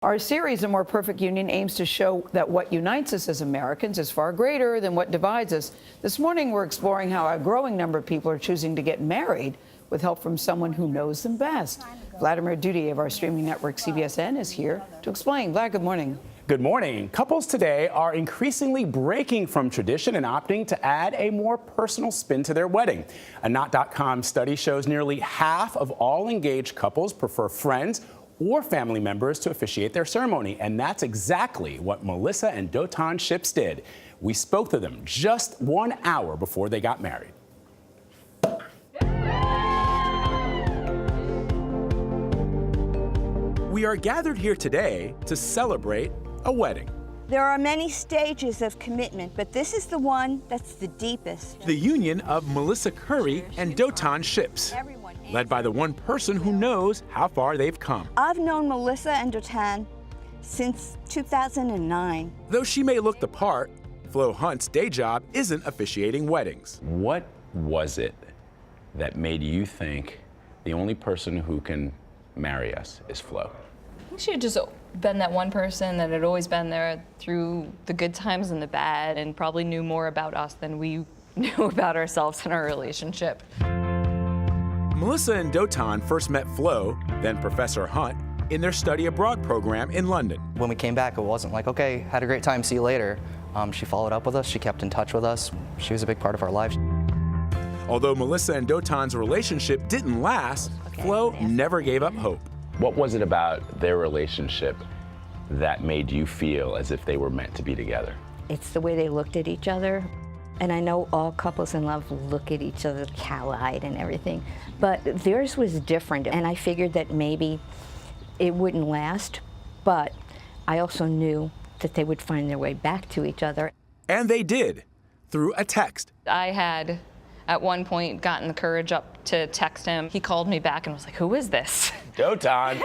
Our series, A More Perfect Union, aims to show that what unites us as Americans is far greater than what divides us. This morning, we're exploring how a growing number of people are choosing to get married with help from someone who knows them best. Vladimir Duthiers of our streaming network CBS-N is here to explain. Vlad, good morning. Good morning. Couples today are increasingly breaking from tradition and opting to add a more personal spin to their wedding. A Knot.com study shows nearly half of all engaged couples prefer friends or family members to officiate their ceremony. And that's exactly what Melissa and Duthiers Ships did. We spoke to them just 1 hour before they got married. We are gathered here today to celebrate a wedding. There are many stages of commitment, but this is the one that's the deepest. The union of Melissa Curry and Duthiers Ships, led by the one person who knows how far they've come. I've known Melissa and Duthiers since 2009. Though she may look the part, Flo Hunt's day job isn't officiating weddings. What was it that made you think the only person who can marry us is Flo? I think she had just been that one person that had always been there through the good times and the bad, and probably knew more about us than we knew about ourselves in our relationship. Melissa and Duthiers first met Flo, then Professor Hunt, in their study abroad program in London. When we came back, it wasn't like, okay, had a great time, see you later. She followed up with us, she kept in touch with us. She was a big part of our lives. Although Melissa and Duthiers' relationship didn't last, Flo never gave up hope. What was it about their relationship that made you feel as if they were meant to be together? It's the way they looked at each other. And I know all couples in love look at each other cow-eyed and everything, but theirs was different. And I figured that maybe it wouldn't last, but I also knew that they would find their way back to each other. And they did, through a text. I had, at one point, gotten the courage up to text him. He called me back and was like, "Who is this?" Duthiers.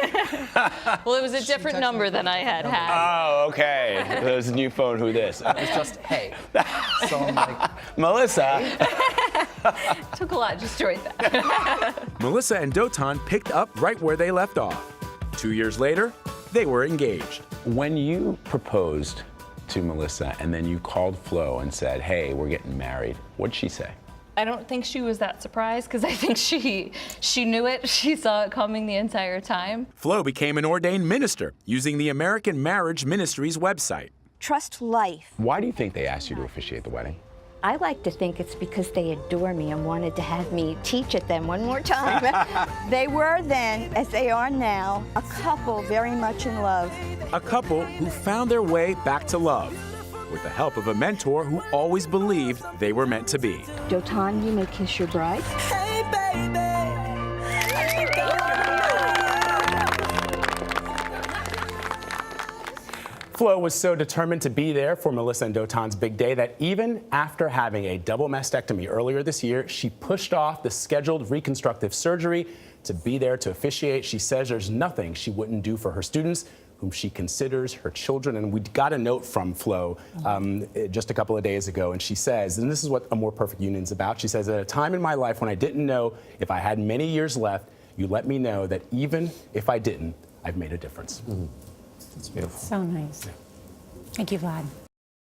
Well, it was a different number than I had had. Oh, okay. There's a new phone. Who this? It was just, hey. So I'm like, Melissa. Took a lot just to write that. Melissa and Duthiers picked up right where they left off. 2 years later, they were engaged. When you proposed to Melissa and then you called Flo and said, "Hey, we're getting married," what'd she say? I don't think she was that surprised, because I think she knew it. She saw it coming the entire time. Flo became an ordained minister using the American Marriage Ministries website. Trust life. Why do you think they asked you to officiate the wedding? I like to think it's because they adore me and wanted to have me teach at them one more time. They were then, as they are now, a couple very much in love. A couple who found their way back to love, with the help of a mentor who always believed they were meant to be. Duthiers, you may kiss your bride. Hey, baby. Flo was so determined to be there for Melissa and Duthiers' big day that even after having a double mastectomy earlier this year, she pushed off the scheduled reconstructive surgery to be there to officiate. She says there's nothing she wouldn't do for her students, whom she considers her children. And we got a note from Flo just a couple of days ago, and she says, and this is what A More Perfect Union is about, she says, "At a time in my life when I didn't know if I had many years left, you let me know that even if I didn't, I've made a difference." It's beautiful. So nice. Thank you, Vlad.